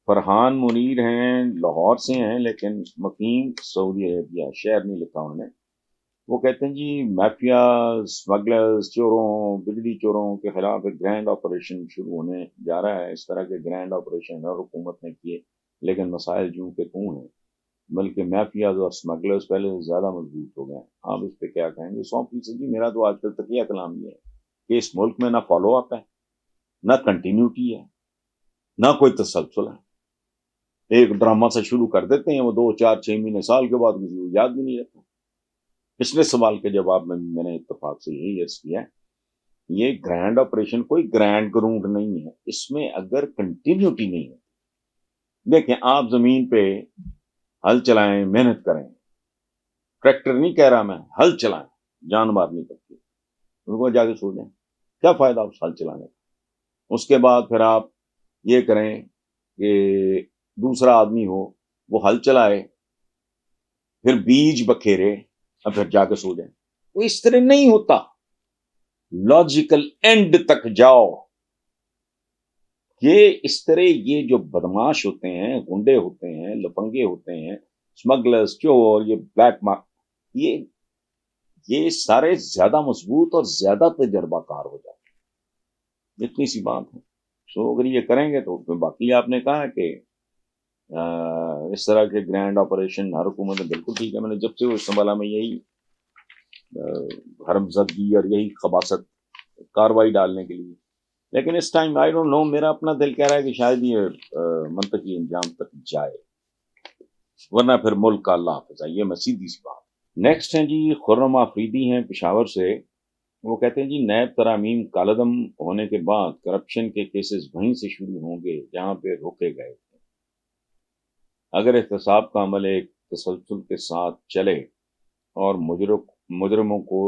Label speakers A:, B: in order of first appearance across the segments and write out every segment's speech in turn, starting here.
A: فرحان منیر ہیں، لاہور سے ہیں لیکن مقیم سعودی عربیہ، شہر نہیں لکھا انہوں نے۔ وہ کہتے ہیں جی مافیا، اسمگلرز، چوروں، بجلی چوروں کے خلاف ایک گرینڈ آپریشن شروع ہونے جا رہا ہے۔ اس طرح کے گرینڈ آپریشن ہر حکومت نے کیے لیکن مسائل جوں کے توں ہیں، بلکہ مافیاز اور اسمگلرز پہلے سے زیادہ مضبوط ہو گئے ہیں۔ آپ اس پہ کیا کہیں گے؟ 100% جی میرا تو آج کل تقیہ کلام یہ ہے کہ اس ملک میں نہ فالو اپ ہے، نہ کنٹینیوٹی ہے، نہ کوئی تسلسل ہے۔ ایک ڈرامہ سے شروع کر دیتے ہیں، وہ 2 4 6 مہینے سال کے بعد کسی کو یاد بھی نہیں رہتا۔ پچھلے سوال کے جواب میں نے اتفاق سے یہی عرض کیا، یہ گرینڈ آپریشن کوئی گرینڈ گراؤنڈ نہیں ہے، اس میں اگر کنٹینیوٹی نہیں ہے۔ دیکھیں آپ زمین پہ ہل چلائیں، محنت کریں، ٹریکٹر نہیں کہہ رہا میں، ہل چلائیں، جان مارنی پڑتی ہے، ان کو جا کے سو جائیں، کیا فائدہ اس ہل چلانے کا؟ اس کے بعد پھر آپ یہ کریں کہ دوسرا آدمی ہو وہ ہل چلائے، پھر بیج بکھیرے اور پھر جا کے سو جائیں۔ وہ اس طرح نہیں ہوتا، لاجیکل اینڈ تک جاؤ۔ یہ اس طرح یہ جو بدماش ہوتے ہیں، گنڈے ہوتے ہیں، لفنگے ہوتے ہیں، اسمگلرز، چور، یہ بلیک مارک، یہ سارے زیادہ مضبوط اور زیادہ تجربہ کار ہو جاتے ہیں۔ اتنی سی بات ہے۔ سو اگر یہ کریں گے تو باقی آپ نے کہا کہ اس طرح کے گرینڈ آپریشن ہر حکومت میں بالکل ٹھیک ہے۔ میں نے جب سے وہ سنبھالا میں یہی حرم زدگی اور یہی خباثت کاروائی ڈالنے کے لیے، لیکن اس ٹائم آئی ڈونٹ نو، میرا اپنا دل کہہ رہا ہے کہ شاید یہ منطقی انجام تک جائے، ورنہ پھر ملک کا اللہ حافظ ہے۔ یہ میں سیدھی سی بات۔ نیکسٹ ہیں جی خرم آفریدی ہیں پشاور سے۔ وہ کہتے ہیں جی نیب ترامیم کالعدم ہونے کے بعد کرپشن کے کیسز وہیں سے شروع ہوں گے جہاں پہ روکے گئے تھے۔ اگر احتساب کا عمل ایک تسلسل کے ساتھ چلے اور مجرموں کو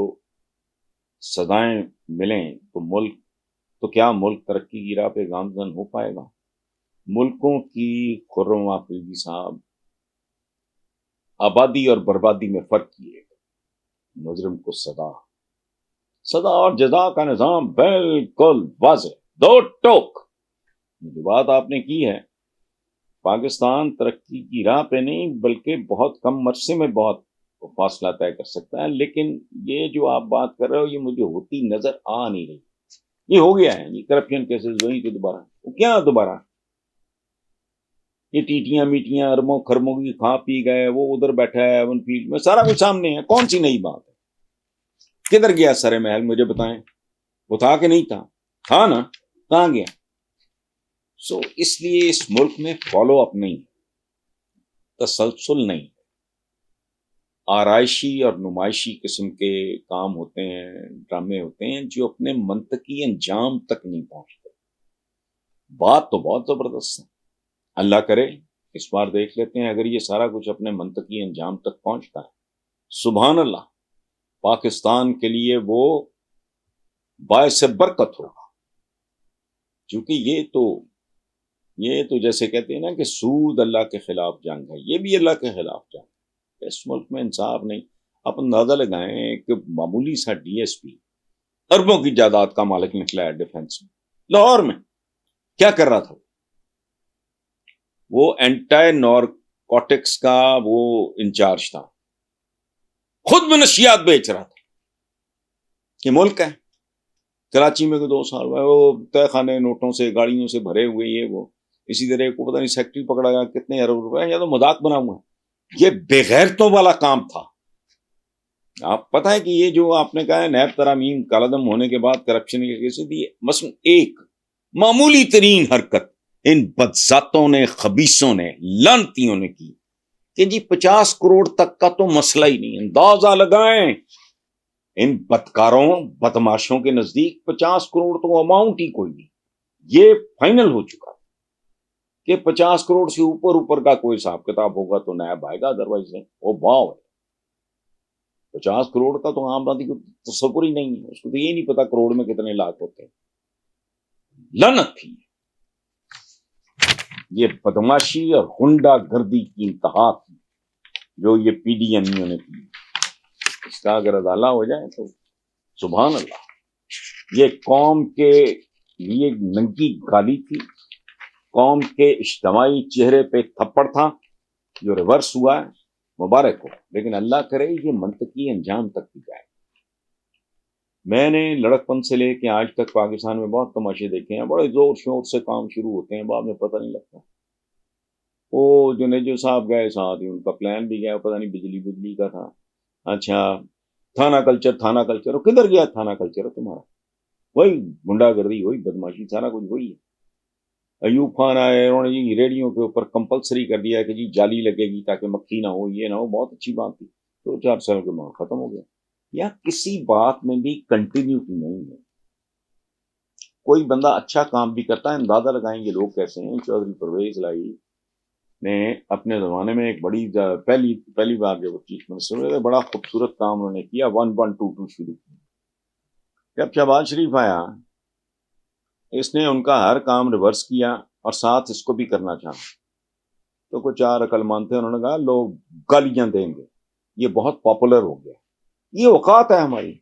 A: سزائیں ملیں تو کیا ملک ترقی کی راہ پہ گامزن ہو پائے گا؟ ملکوں کی خرم آفریدی صاحب آبادی اور بربادی میں فرق کیے گا۔ مجرم کو سزا اور جزا کا نظام بالکل واضح، دو ٹوک۔ جو بات آپ نے کی ہے، پاکستان ترقی کی راہ پہ نہیں بلکہ بہت کم عرصے میں بہت فاصلہ طے کر سکتا ہے، لیکن یہ جو آپ بات کر رہے ہو یہ مجھے ہوتی نظر آ نہیں رہی۔ یہ ہو گیا ہے، یہ کرپشن کیسز وہی تو دوبارہ، وہ کیا دوبارہ؟ یہ ٹیٹیاں میٹیاں ارموں خرموں کی کھا پی گئے، وہ ادھر بیٹھا ہے ایون فیلڈ میں، سارا کچھ سامنے ہے، کون سی نئی بات ہے؟ کدھر گیا سر محل؟ مجھے بتائیں، وہ تھا کہ نہیں تھا نا، کہاں گیا؟ سو اس لیے اس ملک میں فالو اپ نہیں، تسلسل نہیں، آرائشی اور نمائشی قسم کے کام ہوتے ہیں، ڈرامے ہوتے ہیں جو اپنے منطقی انجام تک نہیں پہنچتے۔ بات تو بہت زبردست ہے، اللہ کرے اس بار دیکھ لیتے ہیں اگر یہ سارا کچھ اپنے منطقی انجام تک پہنچتا ہے، سبحان اللہ، پاکستان کے لیے وہ باعث برکت ہوگا۔ کیونکہ یہ تو جیسے کہتے ہیں نا کہ سود اللہ کے خلاف جنگ ہے، یہ بھی اللہ کے خلاف جنگ ہے۔ اس ملک میں انصاف نہیں۔ آپ اندازہ لگائیں کہ معمولی سا ڈی ایس پی اربوں کی جائیداد کا مالک نکلا ہے ڈیفنس میں، لاہور میں کیا کر رہا تھا؟ وہ اینٹی نارکوٹکس کا وہ انچارج تھا، خود منشیات بیچ رہا تھا۔ یہ ملک ہے، کراچی میں 2 سال وہ تہ خانے نوٹوں سے گاڑیوں سے بھرے ہوئے، یہ وہ اسی طرح کو پتہ نہیں سیکٹری پکڑا گیا کتنے ارب روپے، یا تو مذاق بنا ہوا ہے۔ یہ بےغیرتوں والا کام تھا۔ آپ پتہ ہے کہ یہ جو آپ نے کہا ہے نیب ترامیم کالعدم ہونے کے بعد کرپشن کے کیسز دی، مثلا ایک معمولی ترین حرکت ان بدذاتوں نے، خبیثوں نے، لعنتیوں نے کی کہ جی 50 کروڑ تک کا تو مسئلہ ہی نہیں۔ اندازہ لگائیں ان بدکاروں بدماشوں کے نزدیک 50 کروڑ تو اماؤنٹ ہی کوئی نہیں۔ یہ فائنل ہو چکا کہ 50 کروڑ سے اوپر کا کوئی حساب کتاب ہوگا تو نیب آئے گا، ادروائز وہ باؤ ہے۔ 50 کروڑ کا تو عام آدمی کو تصور ہی نہیں ہے، اس کو تو یہ نہیں پتا کروڑ میں کتنے لاکھ ہوتے ہیں۔ لعنت تھی یہ بدماشی اور غنڈہ گردی کی انتہا تھی جو یہ پی ڈی ایم نے کی۔ اس کا اگر ازالہ ہو جائے تو سبحان اللہ، یہ قوم کے لیے ننگی گالی تھی، قوم کے اجتماعی چہرے پہ تھپڑ تھا جو ریورس ہوا ہے، مبارک ہو، لیکن اللہ کرے یہ منطقی انجام تک بھی جائے۔ میں نے لڑکپن سے لے کے آج تک پاکستان میں بہت تماشے دیکھے ہیں، بڑے زور شور سے کام شروع ہوتے ہیں، بعد میں پتہ نہیں لگتا۔ وہ جنیجو صاحب گئے ساتھ ہی، ان کا پلان بھی گیا، پتہ نہیں بجلی کا تھا۔ اچھا تھانہ کلچر کدھر گیا؟ تھانہ کلچر تمہارا وہی گنڈا گردی، وہی بدماشی، سارا کچھ وہی ہے۔ ایوب خان آئے، انہوں نے جی ریڈیو کے اوپر کمپلسری کر دیا کہ جی جالی لگے گی تاکہ مکھی نہ ہو، یہ نہ ہو، بہت اچھی بات تھی، 2-4 سال کے بعد ختم ہو گیا۔ یا کسی بات میں بھی کنٹینیوٹی نہیں ہے۔ کوئی بندہ اچھا کام بھی کرتا ہے، اندازہ لگائیں گے لوگ کیسے ہیں۔ چودھری پرویز الہی نے اپنے زمانے میں ایک بڑی پہلی بار جب چیف منسٹر ہوئے، بڑا خوبصورت کام انہوں نے کیا، 1122 شروع کیا۔ جب شہباز شریف آیا، اس نے ان کا ہر کام ریورس کیا اور ساتھ اس کو بھی کرنا چاہا، تو کچھ 4 عقل مند تھے، انہوں نے کہا لوگ گالیاں دیں گے، یہ بہت پاپولر ہو گیا، یہ اوقات ہے ہماری۔